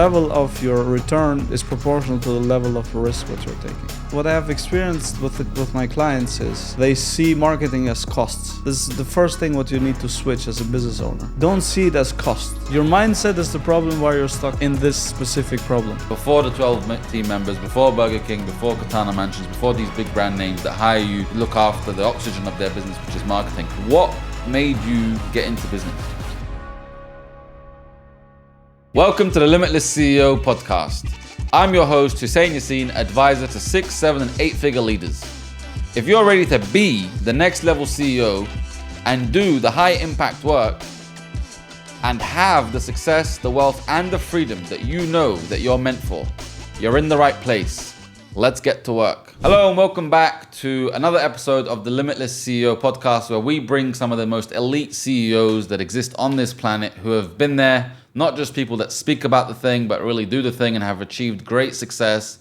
level of your return is proportional to the level of risk that you're taking. What I have experienced with my clients is they see marketing as costs. This is the first thing what you need to switch as a business owner. Don't see it as cost. Your mindset is the problem why you're stuck in this specific problem. Before the 12 team members, before Burger King, before Katana Mansions, before these big brand names that hire you, look after the oxygen of their business, which is marketing, what made you get into business? Welcome to the Limitless CEO podcast. I'm your host, Hussein Yassin, advisor to 6, 7, and 8-figure leaders. If you're ready to be the next level CEO and do the high impact work and have the success, the wealth, and the freedom that you know that you're meant for, you're in the right place. Let's get to work. Hello and welcome back to another episode of the Limitless CEO podcast, where we bring some of the most elite CEOs that exist on this planet who have been there. Not just people that speak about the thing, but really do the thing and have achieved great success.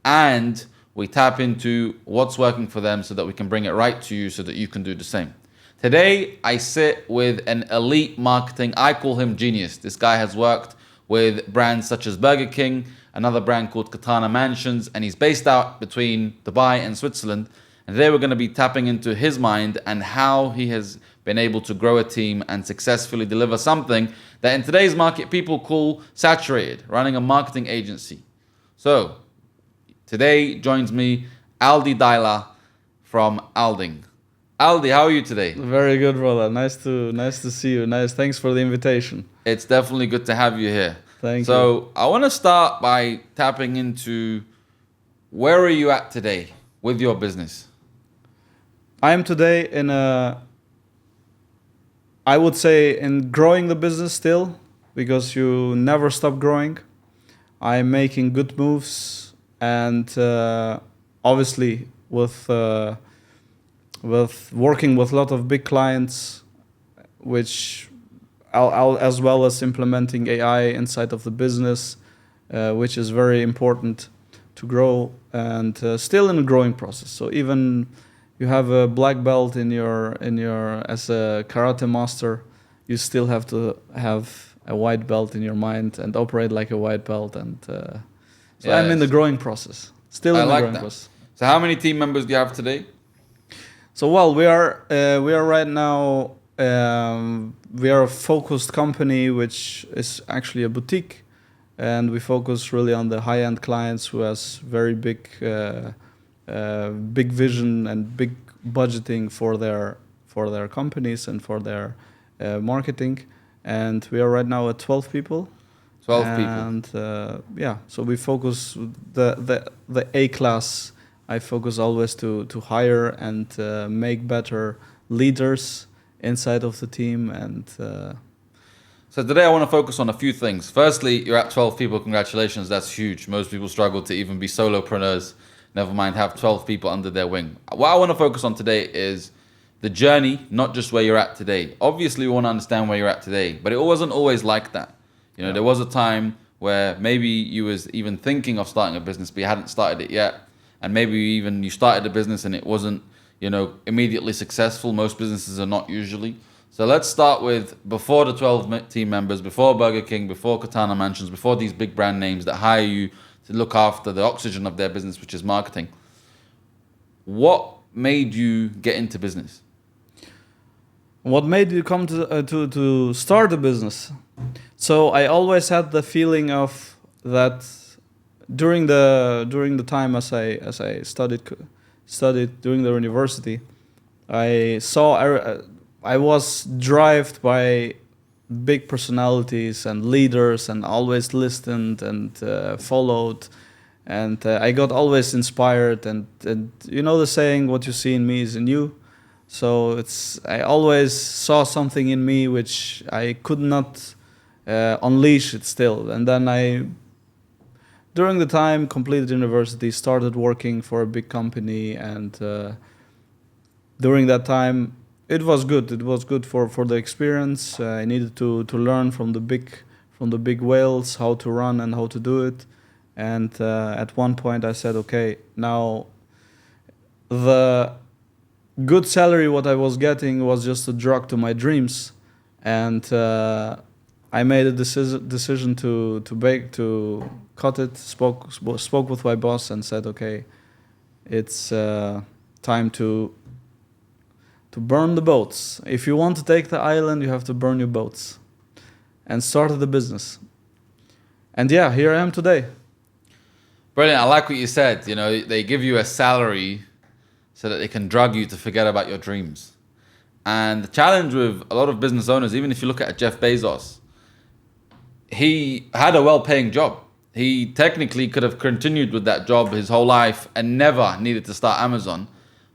And we tap into what's working for them so that we can bring it right to you so that you can do the same. Today, I sit with an elite marketing, I call him genius. This guy has worked with brands such as Burger King, another brand called Katana Mansions, and he's based out between Dubai and Switzerland. And today we're going to be tapping into his mind and how he has been able to grow a team and successfully deliver something that in today's market people call saturated, running a marketing agency. So today joins me Aldi Dyla from Alding. Aldi, how are you today? Very good, brother. Nice to see you. Thanks for the invitation. It's definitely good to have you here. Thank you. So I want to start by tapping into where are you at today with your business? I am today I would say in growing the business still, because you never stop growing. I'm making good moves, and obviously with working with a lot of big clients, which I'll as well as implementing AI inside of the business, which is very important to grow, and still in a growing process. So even you have a black belt in your as a karate master, you still have to have a white belt in your mind and operate like a white belt. And so yes. I'm in the growing process. Still in the growing process. So how many team members do you have today? So we are right now we are a focused company, which is actually a boutique, and we focus really on the high-end clients who has very big vision and big budgeting for their companies and for their marketing. And we are right now at 12 people. 12 people. And so we focus the A class. I focus always to hire and make better leaders inside of the team. And so today I want to focus on a few things. Firstly, you're at 12 people. Congratulations. That's huge. Most people struggle to even be solopreneurs. Never mind, have 12 people under their wing. What I want to focus on today is the journey, not just where you're at today. Obviously, we want to understand where you're at today, but it wasn't always like that. You know, There was a time where maybe you was even thinking of starting a business, but you hadn't started it yet. And maybe you started a business and it wasn't, immediately successful. Most businesses are not usually. So let's start with before the 12 team members, before Burger King, before Katana Mansions, before these big brand names that hire you to look after the oxygen of their business, which is marketing. What made you get into business? What made you come to start a business? So I always had the feeling of that during the time as I studied during the university, I was driven by big personalities and leaders, and always listened and followed, and I got always inspired, and the saying, what you see in me is in you. So I always saw something in me which I could not unleash it still. And then during the time, completed university, started working for a big company, and during that time it was good. It was good for the experience. I needed to learn from the big whales how to run and how to do it. And at one point I said, okay, now the good salary what I was getting was just a drug to my dreams, and I made a decision to cut it. Spoke with my boss and said, okay, it's time to burn the boats. If you want to take the island, you have to burn your boats, and started the business. And yeah, here I am today. Brilliant. I like what you said. You know, they give you a salary so that they can drug you to forget about your dreams. And the challenge with a lot of business owners, even if you look at Jeff Bezos, he had a well-paying job. He technically could have continued with that job his whole life and never needed to start Amazon.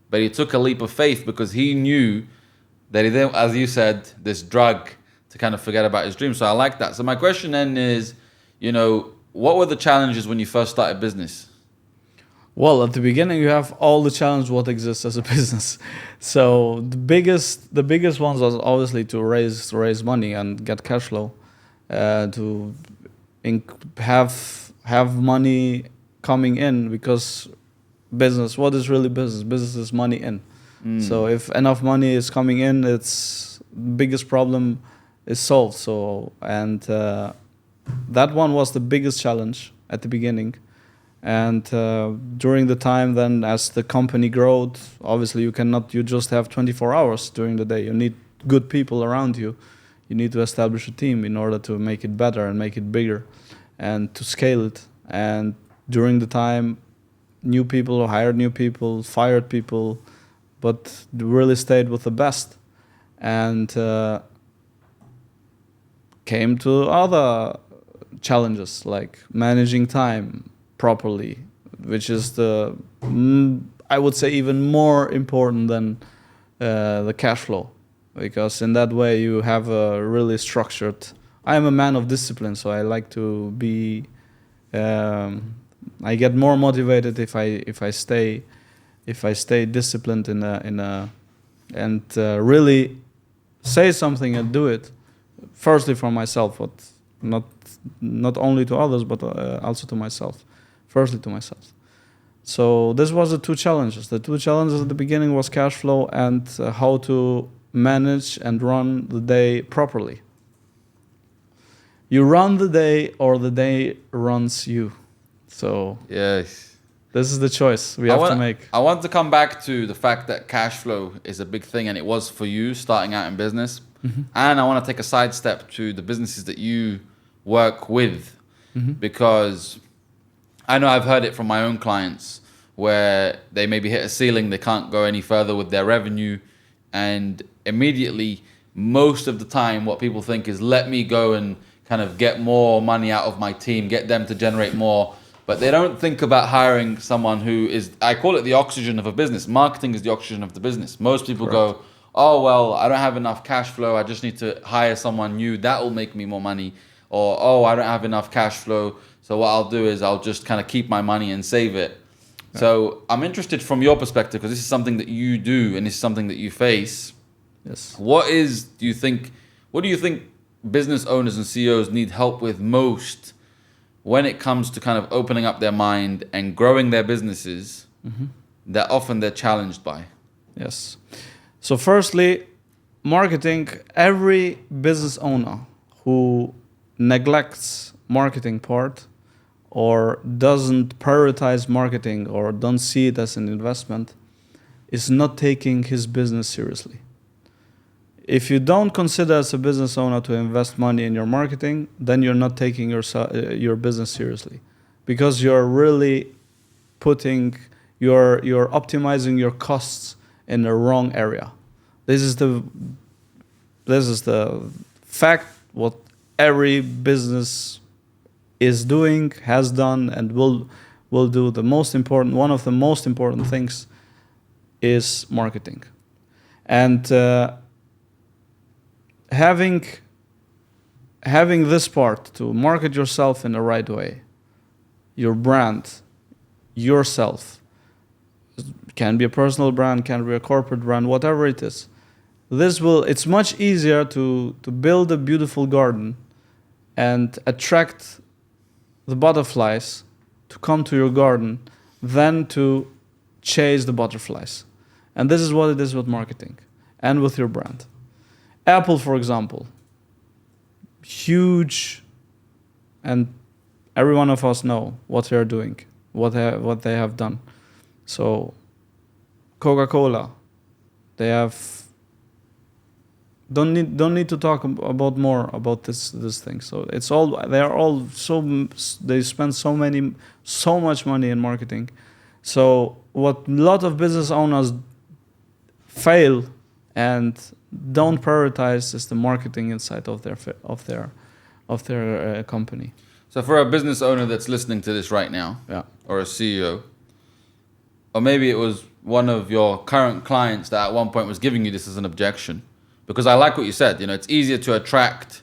But he took a leap of faith because he knew that he didn't, as you said, this drug to kind of forget about his dreams. So I like that. So my question then is, you know, what were the challenges when you first started business? Well, at the beginning, you have all the challenge what exists as a business. So the biggest ones was obviously to raise money and get cash flow, to have money coming in, because business, what is really business? Business is money in. So if enough money is coming in, it's biggest problem is solved. So and that one was the biggest challenge at the beginning. And during the time then, as the company growed, obviously you just have 24 hours during the day. You need good people around you. You need to establish a team in order to make it better and make it bigger and to scale it. And during the time, hired new people, fired people, but really stayed with the best. And came to other challenges like managing time properly, which is I would say even more important than the cash flow, because in that way you have a really structured. I am a man of discipline, so I like to be. I get more motivated if I stay disciplined and really say something and do it. Firstly for myself, but not only to others, but also to myself. Firstly to myself. So this was the two challenges. The two challenges at the beginning was cash flow and how to manage and run the day properly. You run the day or the day runs you. So Yes. this is the choice we have to make. I want to come back to the fact that cash flow is a big thing, and it was for you starting out in business. Mm-hmm. And I want to take a sidestep to the businesses that you work with, because I know I've heard it from my own clients where they maybe hit a ceiling, they can't go any further with their revenue, and immediately, most of the time, what people think is, let me go and kind of get more money out of my team, get them to generate more. But they don't think about hiring someone who is, I call it the oxygen of a business. Marketing is the oxygen of the business. Most people go, oh, well, I don't have enough cash flow. I just need to hire someone new. That will make me more money. Or, oh, I don't have enough cash flow. So what I'll do is I'll just kind of keep my money and save it. Yeah. So I'm interested from your perspective, because this is something that you do and this is something that you face. Yes. What do you think business owners and CEOs need help with most when it comes to kind of opening up their mind and growing their businesses that often they're challenged by? Yes. So firstly, marketing. Every business owner who neglects marketing part or doesn't prioritize marketing or don't see it as an investment is not taking his business seriously. If you don't consider as a business owner to invest money in your marketing, then you're not taking your business seriously, because you're really you're optimizing your costs in the wrong area. This is the fact what every business is doing, has done, and will do. One of the most important things is marketing, and having this part to market yourself in the right way, your brand, yourself, can be a personal brand, can be a corporate brand, whatever it is. It's much easier to build a beautiful garden and attract the butterflies to come to your garden than to chase the butterflies. And this is what it is with marketing and with your brand. Apple, for example, huge, and every one of us know what they're doing, what they have done. So Coca-Cola, they have don't need to talk about more about this thing. So it's all they spend so much money in marketing. So what a lot of business owners fail and don't prioritize is the marketing inside of their company. So for a business owner that's listening to this right now, Yeah. or a CEO, or maybe it was one of your current clients that at one point was giving you this as an objection, because I like what you said, it's easier to attract,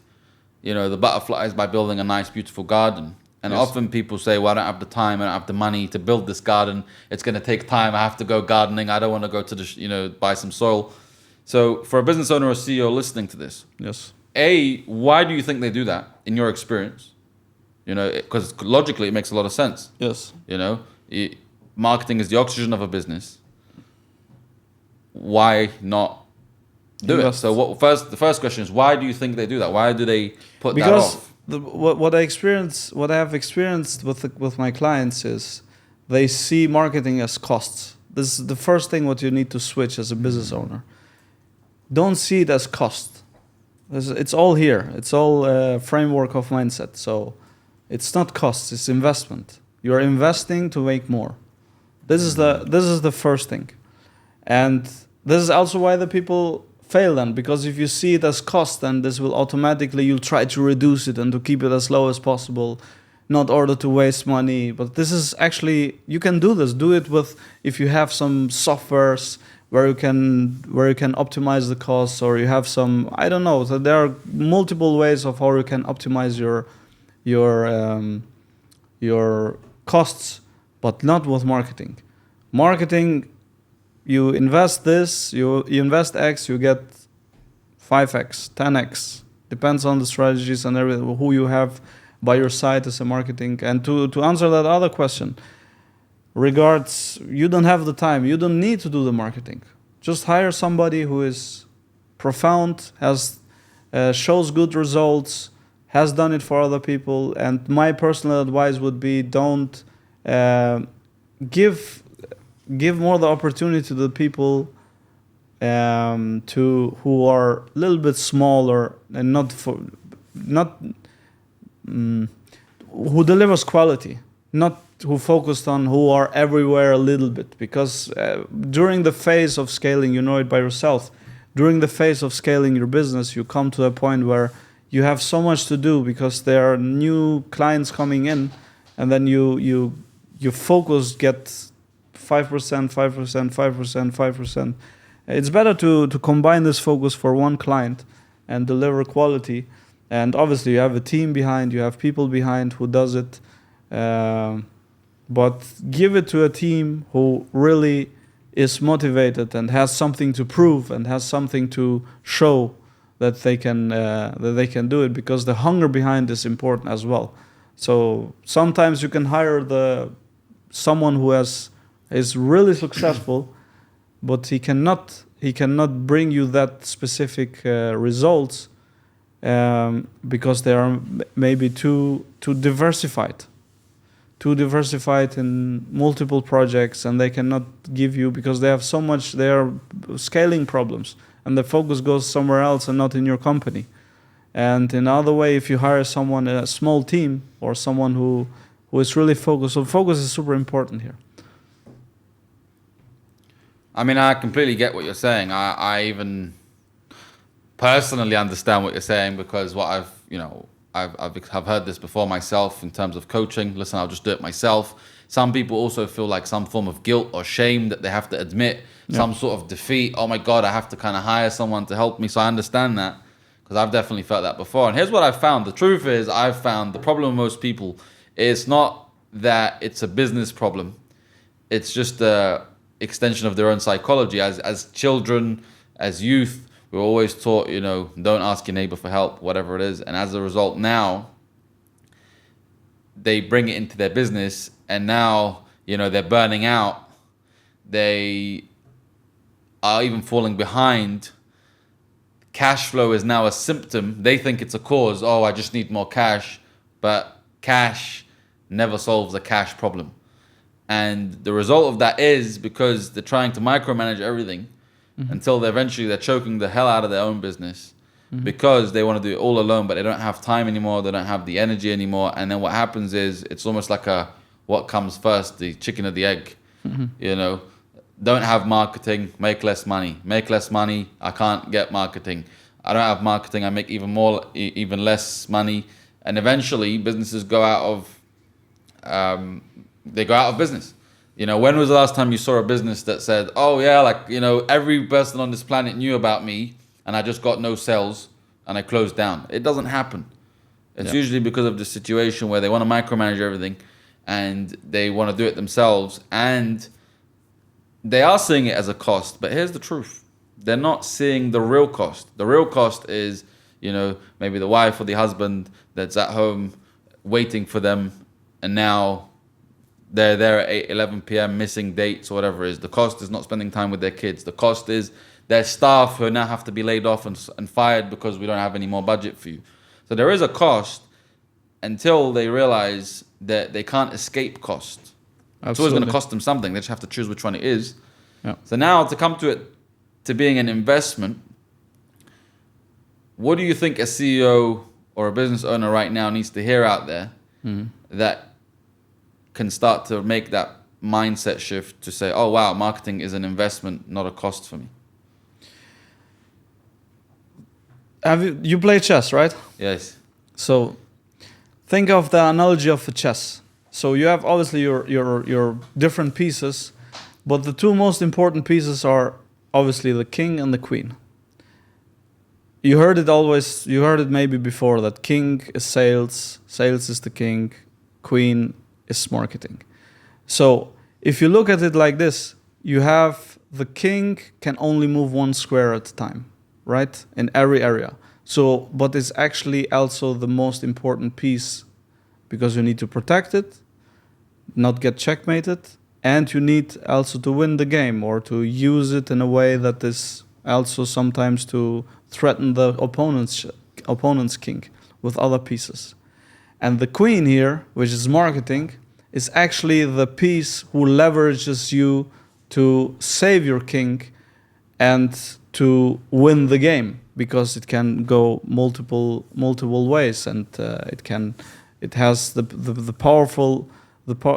the butterflies by building a nice, beautiful garden. And Yes. often people say, well, I don't have the time, I don't have the money to build this garden. It's going to take time. I have to go gardening. I don't want to go to buy some soil. So for a business owner or CEO listening to this, Yes. why do you think they do that in your experience? Because logically it makes a lot of sense. Yes. Marketing is the oxygen of a business. Why not do it? So the first question is, why do you think they do that? Why do they put that off? What I have experienced with my clients is they see marketing as costs. This is the first thing what you need to switch as a business owner. Don't see it as cost. It's all here. It's all a framework of mindset. So it's not cost, it's investment. You're investing to make more. This is the first thing. And this is also why the people fail then, because if you see it as cost, then this will automatically, you'll try to reduce it and to keep it as low as possible, not order to waste money. But this is actually, you can do this. Do it with, if you have some softwares where you can optimize the costs, or you have some, I don't know. So there are multiple ways of how you can optimize your costs, but not with marketing. Marketing, you invest this, you invest X, you get 5X, 10X. Depends on the strategies and everything, who you have by your side as a marketing. And to answer that other question, you don't have the time, you don't need to do the marketing. Just hire somebody who is profound, shows good results, has done it for other people. And my personal advice would be, don't give more the opportunity to the people who are a little bit smaller and who delivers quality, not who focused on who are everywhere a little bit. Because during the phase of scaling, you know it by yourself, during the phase of scaling your business, you come to a point where you have so much to do because there are new clients coming in, and then your focus gets 5%, 5%, 5%, 5%. It's better to combine this focus for one client and deliver quality. And obviously you have a team behind, you have people behind who does it. But give it to a team who really is motivated and has something to prove and has something to show that they can do it, because the hunger behind is important as well. So sometimes you can hire someone who is really successful, but he cannot bring you that specific results because they are maybe too diversified in multiple projects, and they cannot give you, because they are scaling problems, and the focus goes somewhere else and not in your company. And in another way, if you hire someone, a small team, or someone who is really focused, so focus is super important here. I mean, I completely get what you're saying. I even personally understand what you're saying, because what I've heard this before myself in terms of coaching. Listen, I'll just do it myself. Some people also feel like some form of guilt or shame that they have to admit, some sort of defeat. Oh my God, I have to kind of hire someone to help me. So I understand that, because I've definitely felt that before. And here's what I've found. The truth is, I've found the problem with most people is not that it's a business problem. It's just a extension of their own psychology. As children, as youth, we're always taught, don't ask your neighbor for help, whatever it is. And as a result, now they bring it into their business, and now, they're burning out. They are even falling behind cash flow is now a symptom. They think it's a cause. Oh, I just need more cash. But cash never solves a cash problem. And the result of that is because they're trying to micromanage everything until they're choking the hell out of their own business because they want to do it all alone, but they don't have time anymore. They don't have the energy anymore. And then what happens is it's almost like what comes first, the chicken or the egg, you know. Don't have marketing, make less money. Make less money, I can't get marketing. I don't have marketing, I make even less money. And eventually businesses go out of business. You know, when was the last time you saw a business that said, oh yeah, like, you know, every person on this planet knew about me and I just got no sales and I closed down? It doesn't happen. It's usually because of the situation where they want to micromanage everything and they want to do it themselves, and they are seeing it as a cost. But here's the truth. They're not seeing the real cost. The real cost is, you know, maybe the wife or the husband that's at home waiting for them, and now they're there at 8, 11 p.m. missing dates or whatever it is. The cost is not spending time with their kids. The cost is their staff who now have to be laid off and fired because we don't have any more budget for you. So there is a cost until they realize that they can't escape cost. Absolutely. It's always going to cost them something. They just have to choose which one it is. Yeah. So now to come to it, to being an investment, what do you think a CEO or a business owner right now needs to hear out there that can start to make that mindset shift to say, oh wow, marketing is an investment, not a cost for me? You play chess, right? Yes. So think of the analogy of a chess. So you have obviously your different pieces, but the two most important pieces are obviously the king and the queen. You heard it maybe before, that king is sales, sales is the king, queen is marketing. So if you look at it like this, you have the king can only move one square at a time, right? In every area. So, but it's actually also the most important piece because you need to protect it, not get checkmated, and you need also to win the game or to use it in a way that is also sometimes to threaten the opponent's king with other pieces. And the queen here, which is marketing, is actually the piece who leverages you to save your king and to win the game, because it can go multiple ways, and it has the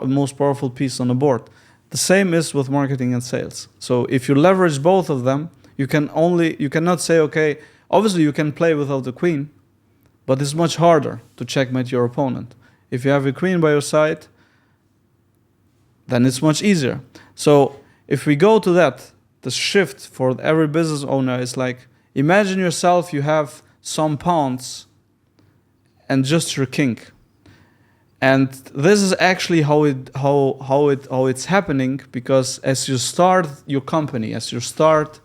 most powerful piece on the board. The same is with marketing and sales. So if you leverage both of them, you cannot say, okay, obviously you can play without the queen, but it's much harder to checkmate your opponent. If you have a queen by your side, then it's much easier. So if we go to that, the shift for every business owner is like, imagine yourself, you have some pawns and just your king. And this is actually how it's happening, because as you start your company, as you start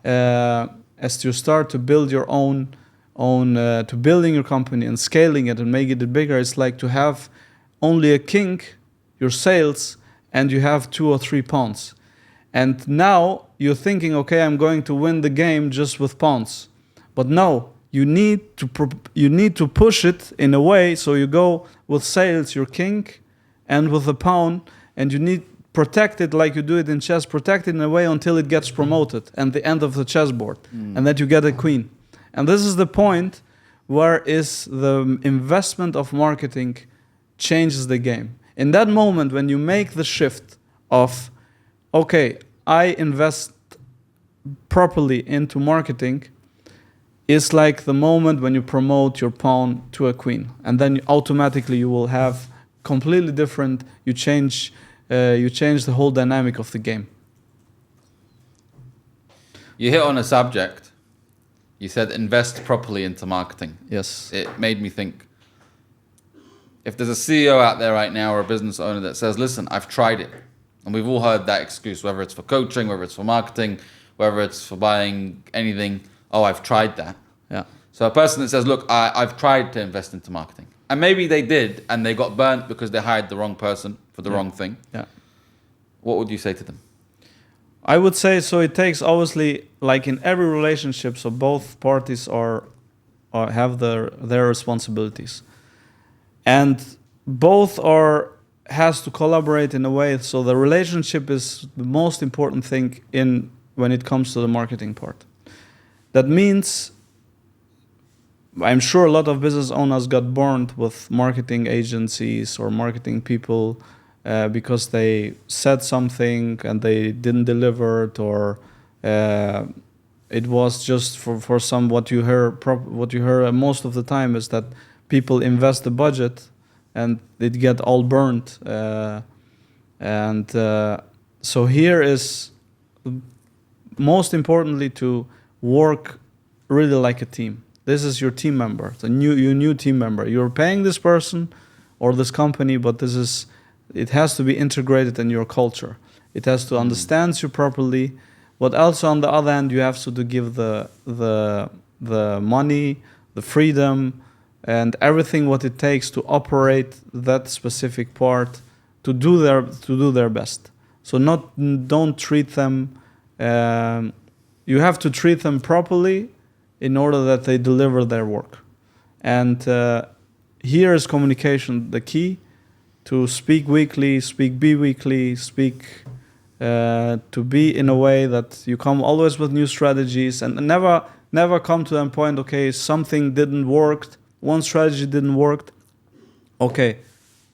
to build your own to building your company and scaling it and making it bigger, it's like to have only a king, your sales, and you have 2 or 3 pawns. And now you're thinking, okay, I'm going to win the game just with pawns. But no, you need to push it in a way, so you go with sales, your king, and with the pawn, and you need protect it like you do it in chess, protect it in a way until it gets promoted and the end of the chessboard, and that you get a queen. And this is the point where is the investment of marketing changes the game. In that moment when you make the shift of, okay, I invest properly into marketing, it's like the moment when you promote your pawn to a queen, and then automatically you will have completely different. You change the whole dynamic of the game. You hit on a subject. You said invest properly into marketing. Yes. It made me think. If there's a CEO out there right now or a business owner that says, listen, I've tried it. And we've all heard that excuse, whether it's for coaching, whether it's for marketing, whether it's for buying anything. Oh, I've tried that. Yeah. So a person that says, look, I've tried to invest into marketing. And maybe they did, and they got burnt because they hired the wrong person for the wrong thing. Yeah. What would you say to them? I would say so. It takes obviously, like in every relationship, so both parties are have their responsibilities, and both has to collaborate in a way. So the relationship is the most important thing in when it comes to the marketing part. That means, I'm sure a lot of business owners got burned with marketing agencies or marketing people because they said something and they didn't deliver it, or it was just for some. What you hear most of the time is that people invest the budget and it get all burned, and so here is most importantly to work really like a team. This is your team member, your new team member. You're paying this person or this company, but it has to be integrated in your culture. It has to understand you properly. But also on the other hand, you have to give the money, the freedom, and everything what it takes to operate that specific part to do their best. So don't treat them. You have to treat them properly in order that they deliver their work. And here is communication the key, to speak weekly, speak bi-weekly, speak to be in a way that you come always with new strategies, and never come to a point, okay, something didn't work, one strategy didn't work, okay,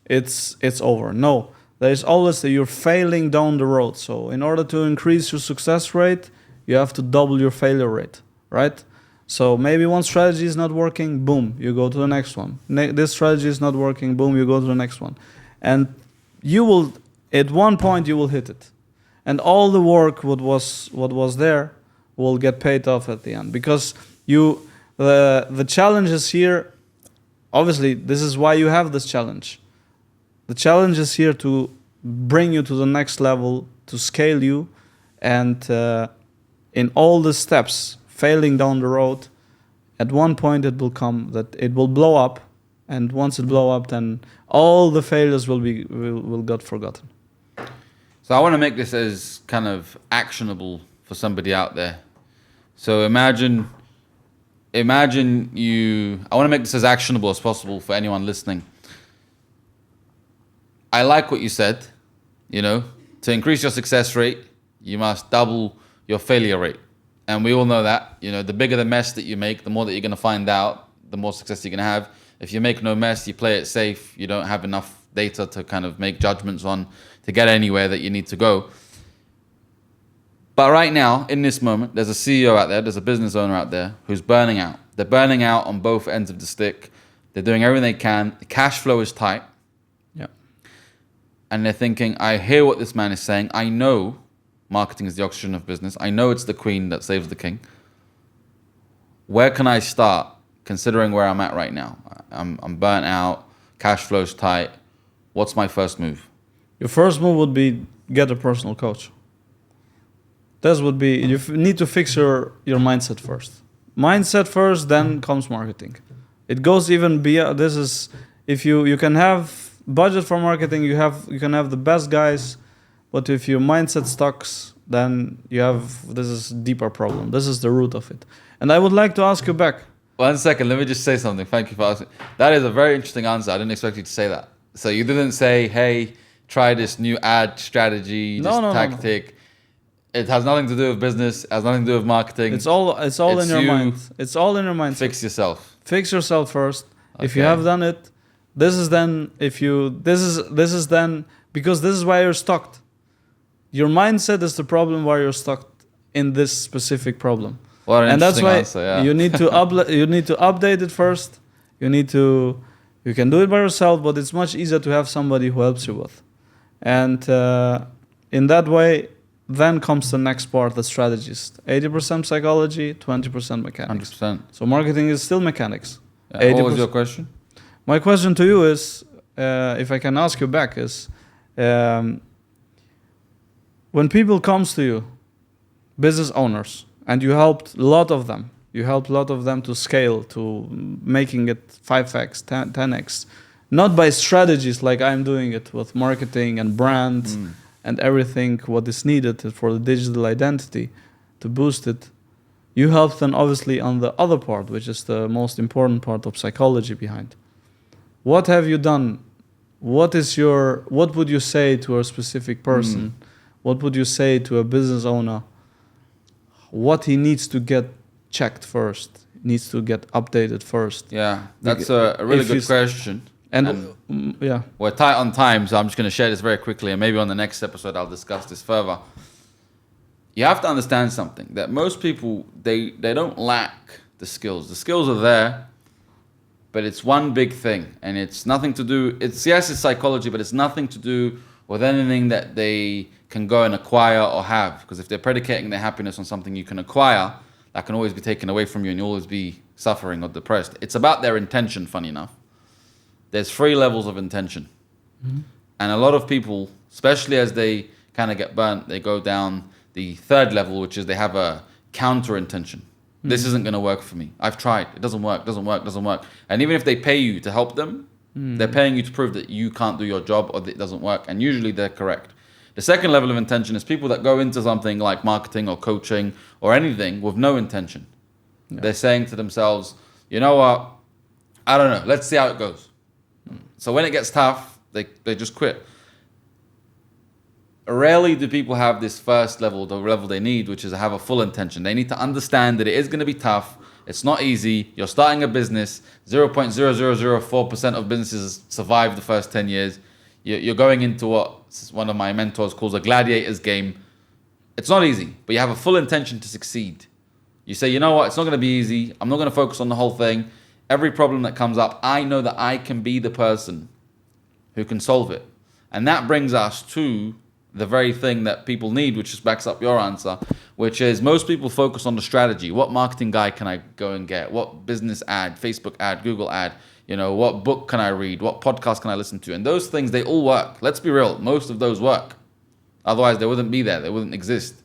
it's over. No, there is always that you're failing down the road. So in order to increase your success rate, you have to double your failure rate, right? So maybe one strategy is not working, boom, you go to the next one. This strategy is not working, boom, you go to the next one. And you will, at one point, you will hit it. And all the work what was there will get paid off at the end. Because the challenge is here, obviously, this is why you have this challenge. The challenge is here to bring you to the next level, to scale you, and in all the steps, failing down the road, at one point it will come that it will blow up, and once it blow up, then all the failures will get forgotten. So I want to make this as kind of actionable for somebody out there. So imagine I want to make this as actionable as possible for anyone listening. I like what you said, to increase your success rate, you must double your failure rate. And we all know that, the bigger the mess that you make, the more that you're going to find out, the more success you're going to have. If you make no mess, you play it safe, you don't have enough data to kind of make judgments on to get anywhere that you need to go. But right now, in this moment, there's a CEO out there, there's a business owner out there who's burning out. They're burning out on both ends of the stick. They're doing everything they can. The cash flow is tight. Yeah. And they're thinking, I hear what this man is saying. I know marketing is the oxygen of business. I know it's the queen that saves the king. Where can I start, considering where I'm at right now? I'm burnt out, cash flow's tight. What's my first move? Your first move would be get a personal coach. This would be, you need to fix your mindset first. Mindset first, then comes marketing. It goes even beyond. This is, if you can have budget for marketing, you can have the best guys, but if your mindset sucks, then this is a deeper problem. This is the root of it. And I would like to ask you back. 1 second, let me just say something. Thank you for asking. That is a very interesting answer. I didn't expect you to say that. So you didn't say, hey, try this new ad strategy, tactic. No. It has nothing to do with business. It has nothing to do with marketing. It's all in your mind. It's all in your mind. Fix yourself. Fix yourself first. Okay. If you have done it, this is then because this is why you're stuck. Your mindset is the problem why you're stuck in this specific problem. What an and that's why answer, yeah. you need to update it first. You can do it by yourself, but it's much easier to have somebody who helps you with. And in that way, then comes the next part, the strategies. 80% psychology, 20% mechanics. 100%. So marketing is still mechanics. Yeah, what was your question? My question to you is, if I can ask you back, is when people comes to you, business owners, and you helped a lot of them to scale, to making it 5x, 10x, not by strategies like I'm doing it with marketing and brand, and everything what is needed for the digital identity to boost it, you help them obviously on the other part, which is the most important part of psychology behind. What have you done? What would you say to a specific person? What would you say to a business owner? What he needs to get checked first, needs to get updated first. Yeah, that's a really good question. And yeah, we're tight on time, so I'm just going to share this very quickly, and maybe on the next episode I'll discuss this further. You have to understand something, that most people, they don't lack the skills. The skills are there, but it's one big thing, and it's nothing to do, it's psychology, but it's nothing to do with anything that they can go and acquire or have. Because if they're predicating their happiness on something you can acquire, that can always be taken away from you and you'll always be suffering or depressed. It's about their intention, funny enough. There's 3 levels of intention. Mm-hmm. And a lot of people, especially as they kind of get burnt, they go down the 3rd level, which is they have a counter intention. Mm-hmm. This isn't going to work for me. I've tried. It doesn't work. And even if they pay you to help them, they're paying you to prove that you can't do your job or that it doesn't work. And usually they're correct. The 2nd level of intention is people that go into something like marketing or coaching or anything with no intention. Yeah. They're saying to themselves, you know what? I don't know. Let's see how it goes. So when it gets tough, they just quit. Rarely do people have this first level, the level they need, which is to have a full intention. They need to understand that it is going to be tough. It's not easy. You're starting a business. 0.0004% of businesses survive the first 10 years. You're going into what one of my mentors calls a gladiator's game. It's not easy, but you have a full intention to succeed. You say, you know what? It's not going to be easy. I'm not going to focus on the whole thing. Every problem that comes up, I know that I can be the person who can solve it. And that brings us to the very thing that people need, which just backs up your answer, which is most people focus on the strategy. What marketing guy can I go and get? What business ad, Facebook ad, Google ad? What book can I read? What podcast can I listen to? And those things, they all work. Let's be real. Most of those work. Otherwise, they wouldn't be there. They wouldn't exist.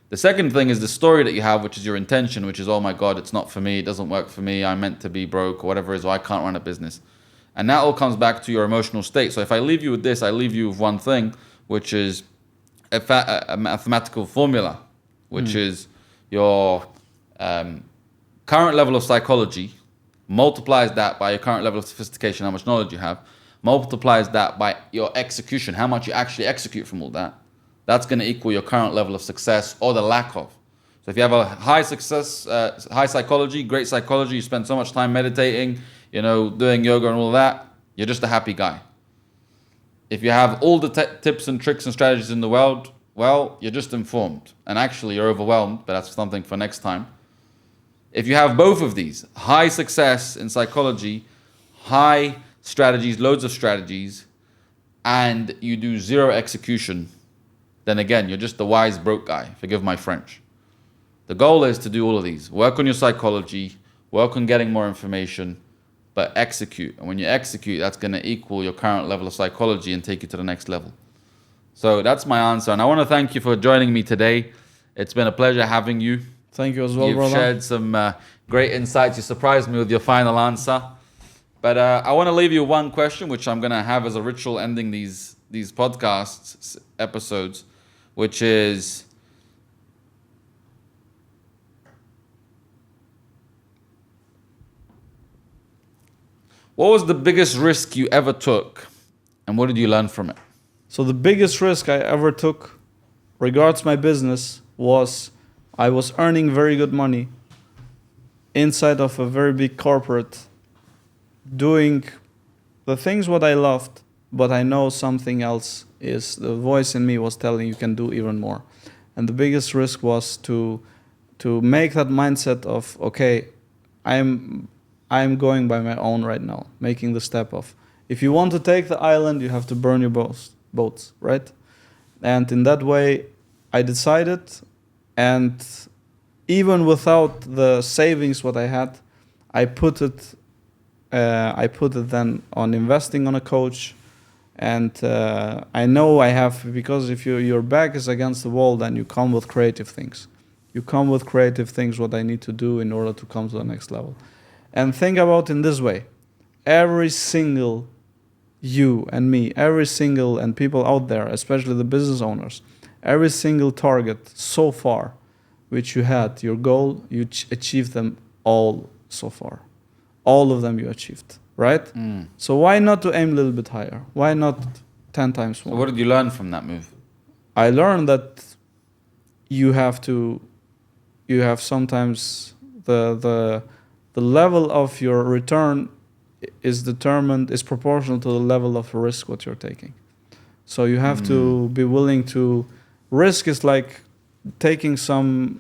The second thing is the story that you have, which is your intention, which is, oh my God, it's not for me. It doesn't work for me. I'm meant to be broke or whatever it is, or I can't run a business. And that all comes back to your emotional state. So if I leave you with this, I leave you with one thing, which is a mathematical formula, which is your current level of psychology, multiplies that by your current level of sophistication, how much knowledge you have, multiplies that by your execution, how much you actually execute from all that. That's going to equal your current level of success or the lack of. So if you have a high success, high psychology, great psychology, you spend so much time meditating, doing yoga and all that, you're just a happy guy. If you have all the tips and tricks and strategies in the world, well, you're just informed. And actually, you're overwhelmed, but that's something for next time. If you have both of these, high success in psychology, high strategies, loads of strategies, and you do 0 execution, then again, you're just the wise broke guy. Forgive my French. The goal is to do all of these. Work on your psychology, work on getting more information, but execute. And when you execute, that's going to equal your current level of psychology and take you to the next level. So that's my answer. And I want to thank you for joining me today. It's been a pleasure having you. Thank you as well, brother. You've shared some great insights. You surprised me with your final answer. But I want to leave you one question, which I'm going to have as a ritual ending these podcasts episodes, which is, what was the biggest risk you ever took, and what did you learn from it? So the biggest risk I ever took regards my business was I was earning very good money inside of a very big corporate, doing the things what I loved, but I know something else is, the voice in me was telling you can do even more. And the biggest risk was to make that mindset of, okay, I'm going by my own right now, making the step of, if you want to take the island, you have to burn your boats, right? And in that way, I decided, and even without the savings what I had, I put it then on investing on a coach. And I know I have, because if your back is against the wall, then you come with creative things. You come with creative things, what I need to do in order to come to the next level. And think about in this way. Every single you and me, every single, and people out there, especially the business owners, every single target so far, which you had, your goal, you achieved them all so far. All of them you achieved, right? So why not to aim a little bit higher? Why not 10 times more? So what did you learn from that move? I learned that you have sometimes the level of your return is proportional to the level of risk what you're taking. So you have to be willing to risk. Is like taking some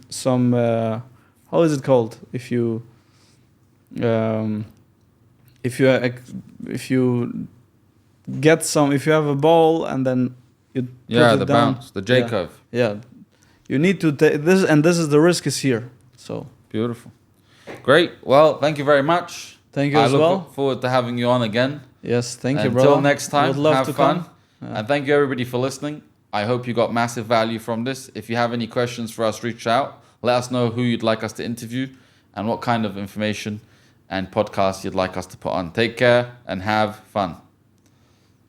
how is it called if you if you have a ball and then you put it the down. bounce, the J curve. Yeah, you need to take this, and this is the risk is here. So beautiful, great. Well, thank you very much. Thank you I as well. look forward to having you on again. Yes, thank you, bro. Until next time, would love have to fun. come. Yeah. And thank you everybody for listening. I hope you got massive value from this. If you have any questions for us, reach out. Let us know who you'd like us to interview and what kind of information and podcasts you'd like us to put on. Take care and have fun.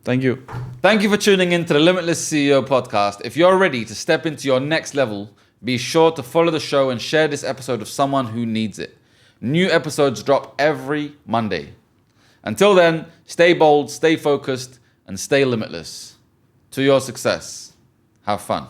Thank you. Thank you for tuning in to the Limitless CEO podcast. If you're ready to step into your next level, be sure to follow the show and share this episode with someone who needs it. New episodes drop every Monday. Until then, stay bold, stay focused, and stay limitless. To your success, have fun.